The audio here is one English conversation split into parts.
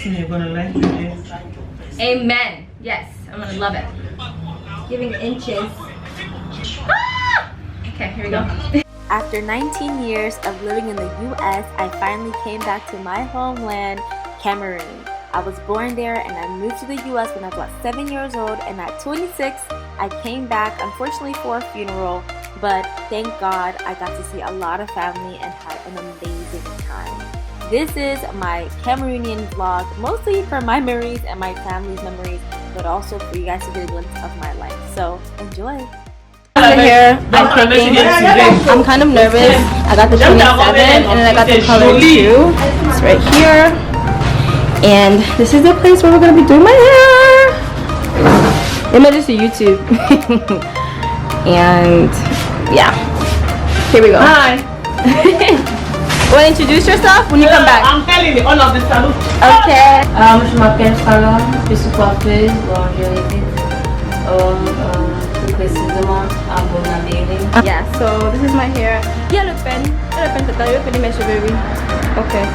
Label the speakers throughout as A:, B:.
A: me you're gonna like it.
B: Amen. Yes, I'm gonna love it. Giving inches. Ah! Okay, here we go.
C: After 19 years of living in the US, I finally came back to my homeland, Cameroon. I was born there and I moved to the US when I was about 7 years old, and at 26, I came back, unfortunately for a funeral, but thank God I got to see a lot of family and had an amazing time. This is my Cameroonian vlog, mostly for my memories and my family's memories, but also for you guys to get a glimpse of my life. So enjoy.
B: Here, I'm cooking. I'm kind of nervous. I got the 27 and then I got the color 2. It's right here. And this is the place where we're going to be doing my hair. Images to YouTube. And yeah, here we go. Hi. Want to introduce yourself when you come back?
A: I'm telling you, all of the salon.
B: Okay.
D: Je m'appelle Salon, je suis coiffeuse, lingerie, plus précisément à Bonaberrie.
B: Yeah, so this is my hair. Yeah, le pen mes cheveux, oui. Okay.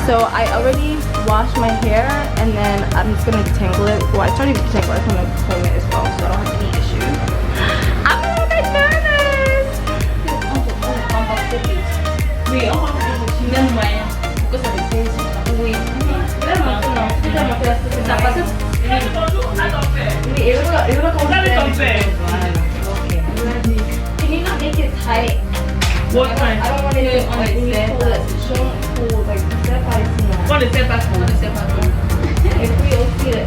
B: So I already washed my hair and then I'm just gonna tangle it. Well, I started to tangle it. I'm gonna comb it as well, so I don't have any issues. I'm a little bit nervous.
A: Oui, on va faire le moyen. Pourquoi ça me fait?
B: Oui. Ça passe. Oui, it will come
A: compare.
B: Can you not make it tight?
A: What kind?
B: I don't want it to like pull like step by step.
A: What is that for? What is that for?
B: If we all see the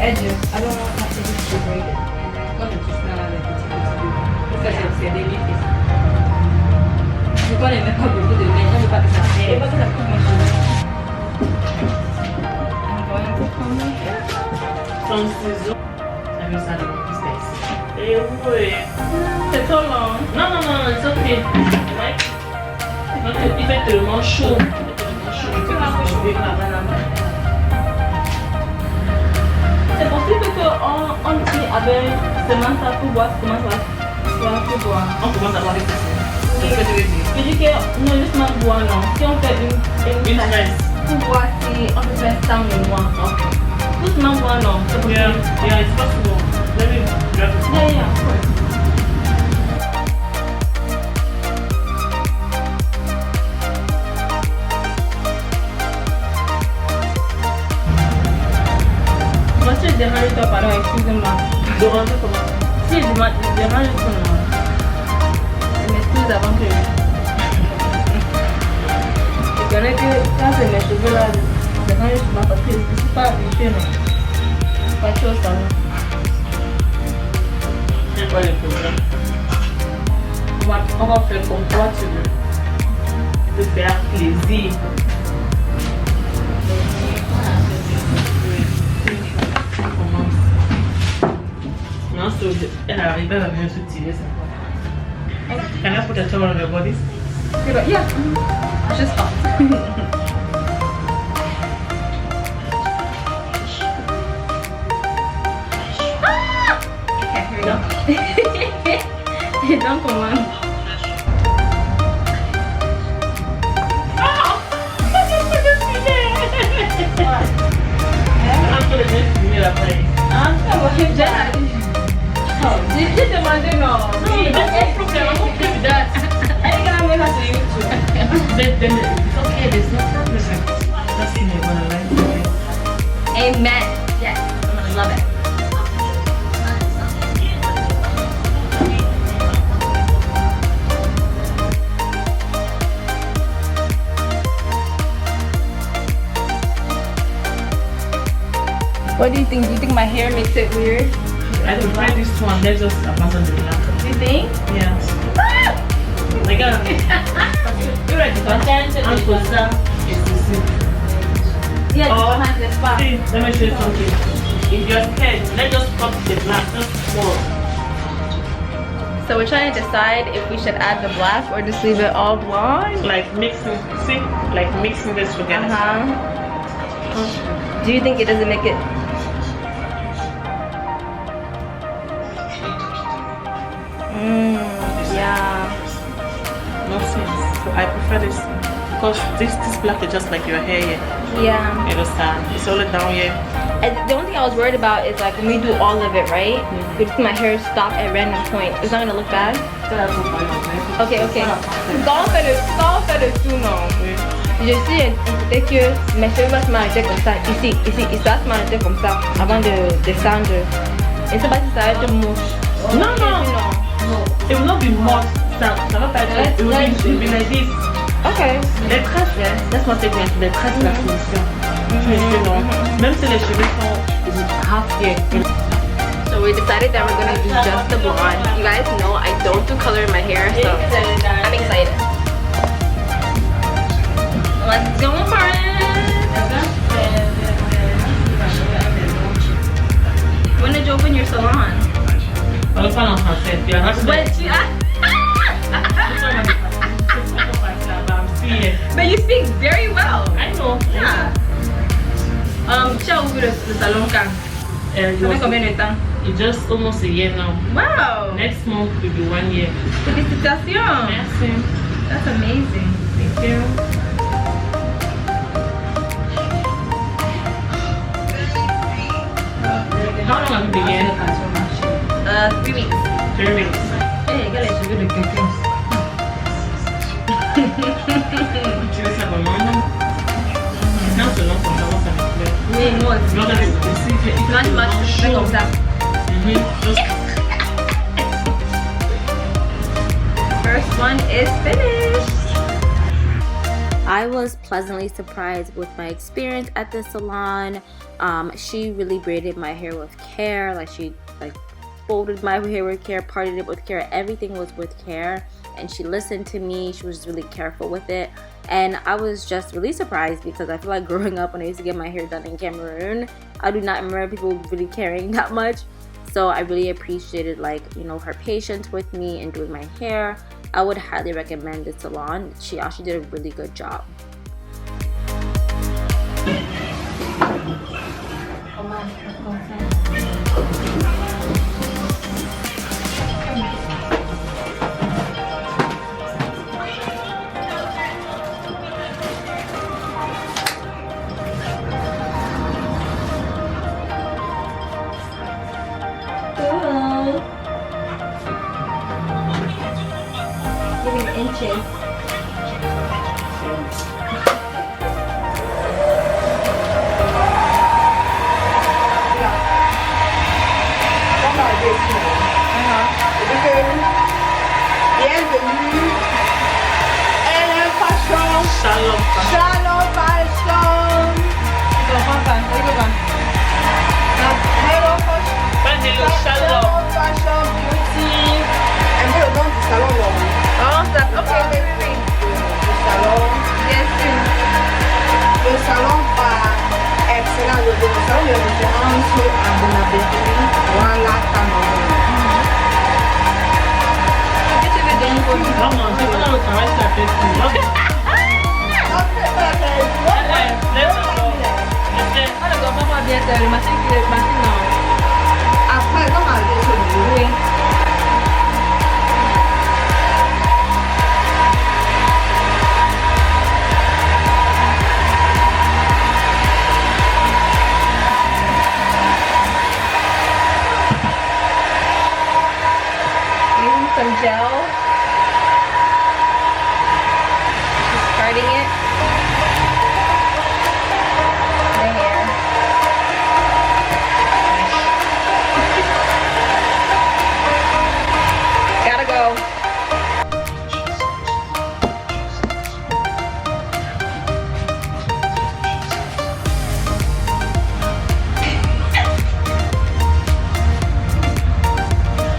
B: edges, I don't want that to be too braided.
D: Je connais même pas beaucoup de mains, je ne veux pas que ça
B: I'm
D: pèse.
B: going to comb my hair.
A: Some ciseaux. Ça veut ça dans le business. Eh oui. C'est trop long. Non, it's okay. Right? Il fait tellement chaud.
B: C'est possible qu'on utilise avec seulement ça pour voir comment ça va se voir.
A: On commence à voir avec ça.
B: Je dis que non, juste ma voix, non. Si on fait une
A: tresse.
B: pour voir si on peut faire ça ou moi. Juste ma voix, non. C'est possible.
A: Yeah, it's possible. Let me grab it.
B: Yeah, of course. Monsieur dérange toi, pardon, excusez-moi.
A: Déranger comment?
B: Si, je dérange toi, non. Je m'excuse avant que... Je connais que quand c'est mes cheveux là, c'est quand je suis mal parce que je ne suis pas habituée, mais pas de chose, ça va.
A: C'est pas le problème. On va faire comme toi tu veux. Te faire plaisir. Non, elle arrive, elle va bien se tirer ça. Can I put a towel on your body?
B: Yeah, just stop. Okay, here we go. Don't come on. J'ai demandé non.
A: No, there's no problem. I'm okay with that.
B: I ain't gonna make her to YouTube.
A: Then it's okay, there's no problem. That's me, you're gonna like it.
B: Amen. Yes, I'm gonna love it. What do you think? Do you think my hair makes it weird?
A: I prefer this one. Let's just abandon the black.
B: Do you think?
A: Yeah. Like, you're ready for attention. And for that, it's the same.
B: Yeah, just
A: Oh,
B: behind the spot.
A: See, let me show you something. If you're scared, let's just cut the black, just more.
B: So we're trying to decide if we should add the black or just leave it all blonde.
A: Like mixing, see? Like mixing this together.
B: Do you think it doesn't make it? Yeah.
A: No sense. So I prefer this. because this black is just like your hair.
B: Yeah.
A: You understand? It's all down here.
B: And the only thing I was worried about is like when we do all of it, right? If my hair stop at random point, it's not gonna look bad. Ok, ok. Quand on fait le tout, non. Je suis inquiétée que mes cheveux vont se m'arrêter comme ça. Ici, ils doivent se m'arrêter comme ça avant de descendre. Et c'est pas si ça va être mouche.
A: Non. It will not be much. Ça va pas être. It will be like this.
B: Ok.
A: Les tresses, laisse-moi te dire, les tresses, c'est la solution. Même si les cheveux sont half here.
B: So we decided that we're gonna do just the blonde. You guys know I don't do color in my hair, so I'm excited. Let's go for it. When did you open your salon?
A: On va parler en français.
B: But you speak very well.
A: I know.
B: Yeah. Tu as ouvert le salon quand? Ça fait combien de temps?
A: It's just almost a year now.
B: Wow.
A: Next month will be 1 year.
B: Félicitations.
A: Merci.
B: That's amazing.
A: Thank you. How long have you been here?
B: 3 weeks.
A: 3 weeks.
B: Hey, regarde les cheveux de quelqu'un.
A: Tu veux savoir maman? Non, c'est long, ça commence à me plaire.
B: Oui, moi aussi.
A: Non, ici, il
B: Moi, je mange le cheveu comme ça. First one is finished.
C: I was pleasantly surprised with my experience at the salon. She really braided my hair with care. Like she folded my hair with care, parted it with care. Everything was with care, and she listened to me. She was really careful with it, and I was just really surprised because I feel like growing up when I used to get my hair done in Cameroon, I do not remember people really caring that much. So I really appreciated her patience with me and doing my hair. I would highly recommend the salon. She actually did a really good job.
B: Giving inches.
E: Bienvenue. Elle est fashion.
A: Shalom.
E: Shalom fashion. Hello fashion.
A: Pas hello, shalom.
E: Shalom fashion beauty. Elle met le nom du salon là.
B: Oh, ça. Ok,
E: Le salon.
B: Yes,
E: Le salon par excellent. Le salon de référence à Bonaberrie. Voilà, Cameronn.
A: Maman, c'est pas dans le travail, ça fait tout.
E: Après, non,
B: Oui. Using some gel. Just spreading it. The hair. Gotta go.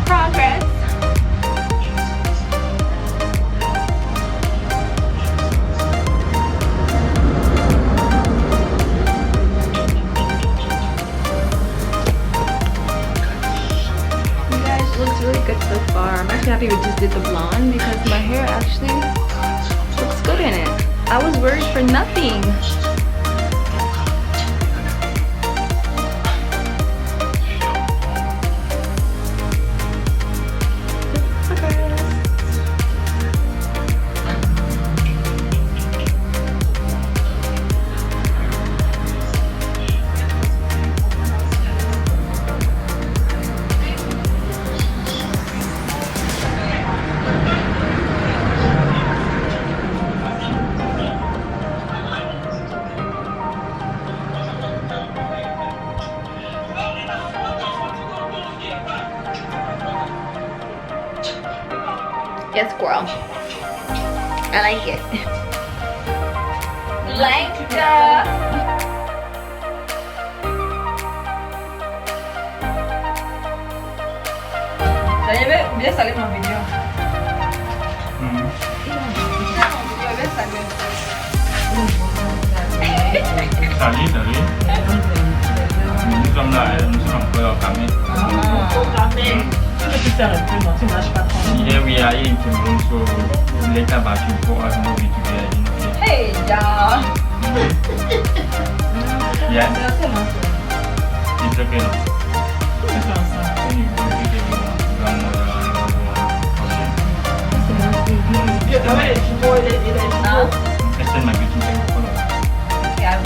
B: Progress. You guys, looks really good so far. I'm actually happy we just did the blonde because my hair actually looks good in it. I was worried for nothing. Yes, squirrel. I like it. J'avais bien salé mon vidéo.
F: Salut. Nous sommes là, nous sommes encore au Cameroun.
A: Tu peux faire un peu, non, tu marches pas trop.
F: Here we are in Cameroon, so later back for us to be together.
B: Hey, y'all.
F: Yeah. It's okay. No? When you go to the grandmother, extend my beauty to follow.
B: Yeah, I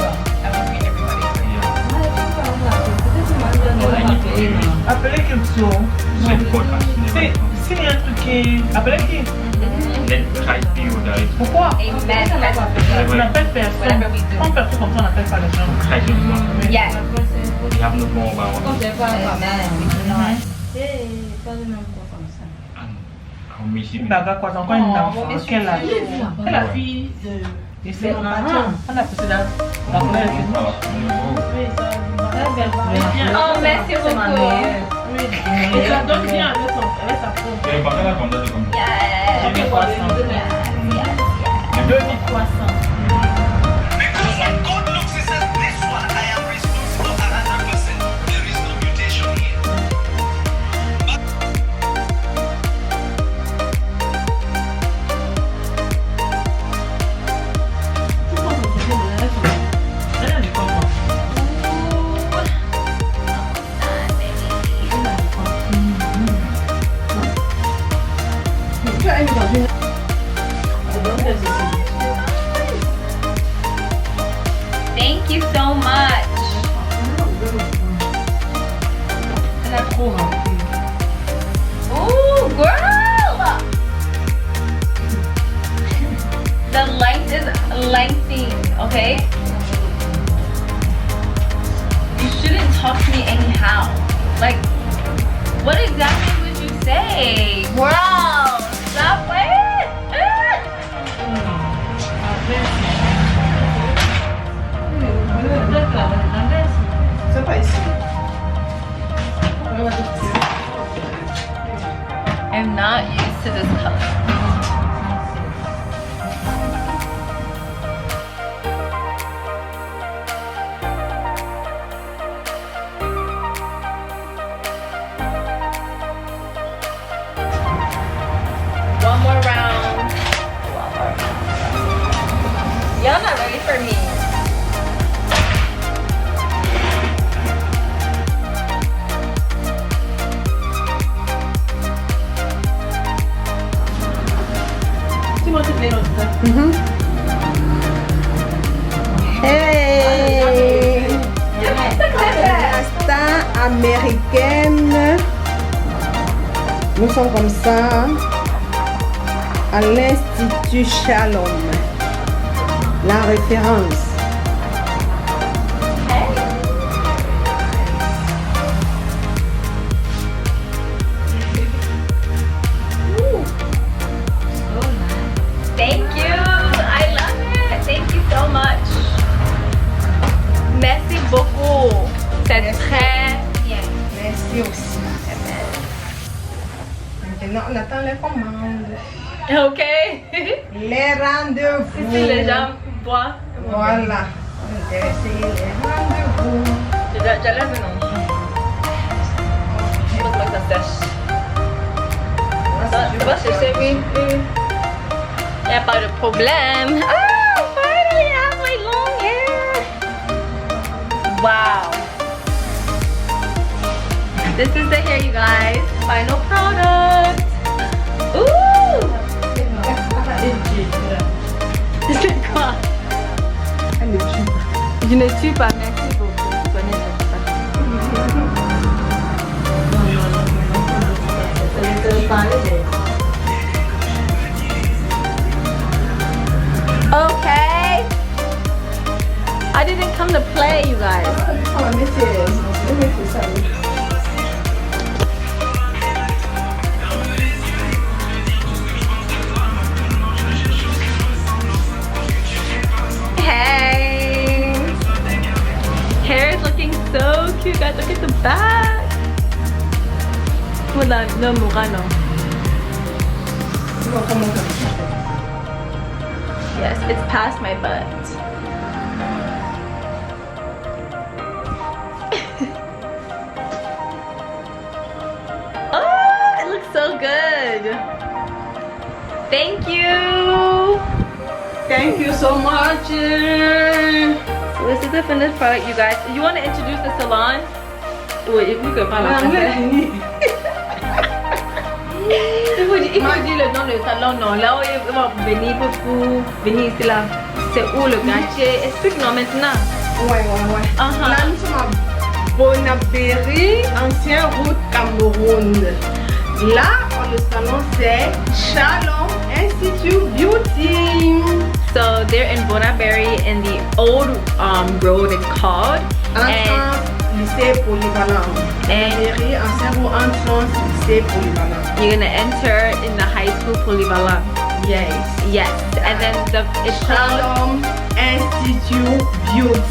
B: will greet everybody.
A: Appelez quelqu'un.
F: C'est podcast.
A: Si il y a un truc qui... Appelez qui?
F: Let Christ be with us.
A: Pourquoi?
B: Amen.
A: On n'appelle personne.
B: Whatever we do.
A: Quand personne comme ça, on n'appelle pas les gens.
F: Christ is one.
B: Yes.
F: We have no more about
B: Amen.
F: I'll miss you.
A: Baga quoi, encore une enfant. Quelle âge? C'est la fille de Salon. On a poussé la fleur.
B: Oh, merci beaucoup.
A: Et ça donne bien avec sa peau.
F: Et le bagage, on doit le comme ça.
B: Yes.
A: 2300. 2300.
G: God looks and says, this one I am responsible 100%. There is no mutation here.
B: Thank you so much. Ooh, girl! The length is lengthening, okay? You shouldn't talk to me anyhow. Like, what exactly would you say? Girl, stop it!
E: C'est pas ici.
B: I'm not used to this color. One more round. Y'all not ready for me.
E: Hey! La star américaine. Nous sommes comme ça à l'Institut Shalom. La référence.
B: Thank you. I love it. Thank you so much. Merci beaucoup. C'est très bien.
E: Merci aussi. Maintenant, on attend les commandes.
B: Ok.
E: Les rendez-vous.
B: Si les gens boivent.
E: Voilà. Intéressé, les rendez-vous.
B: Je lève le nom. Je pense pas que ça sèche. Je vais chercher, oui. Il n'y a pas de problème. Oh, finally I have my long hair. Wow. This is the hair, you guys. Final product. Ooh. C'est quoi? Je ne tue pas, merci beaucoup. Je connais Okay. I didn't come to play, you guys. no Murano. Yes, it's past my butt. Oh, it looks so good. Thank you.
E: Thank you so much.
B: So this is the finished product, you guys. You want to introduce the salon? Wait, if you could parler français. Il faut dire le nom du salon, non. Là où ils vont venir pour venir ici là. C'est où le quartier? Explique-nous maintenant.
E: Ouais. Là, nous sommes à Bonaberrie, ancienne route Cameroun. Là, le salon, c'est Shalom, Institue Beauty.
B: So they're in Bonaberrie in the old road, it's called.
E: Entrance, lycée polyvalent. Bonaberrie, ancienne route, entrance, lycée polyvalent.
B: You're gonna enter in the high school polyvalent.
E: Yes.
B: Yes. And then it's called
E: Shalom, Institute Beauty.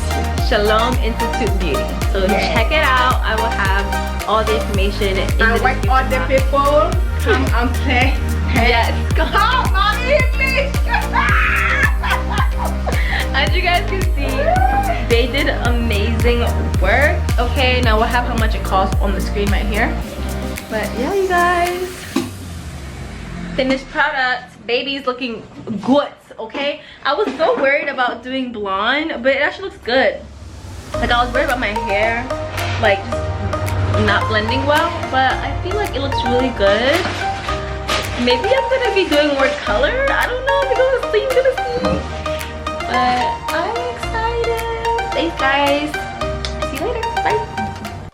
B: Shalom Institute Beauty. So
E: Yes.
B: check it out. I will have all the information in the
E: And what
B: description
E: other
B: box.
E: people come and play.
B: Yes.
E: Oh, my English!
B: As you guys can see, they did amazing work. Okay, now we'll have how much it costs on the screen right here. But yeah, you guys, finished product. Baby's looking good. Okay, I was so worried about doing blonde, but it actually looks good. Like I was worried about my hair, like not blending well, but I feel like it looks really good. Maybe I'm gonna be doing more color. I don't know, you're gonna see. But I'm excited. Thanks guys.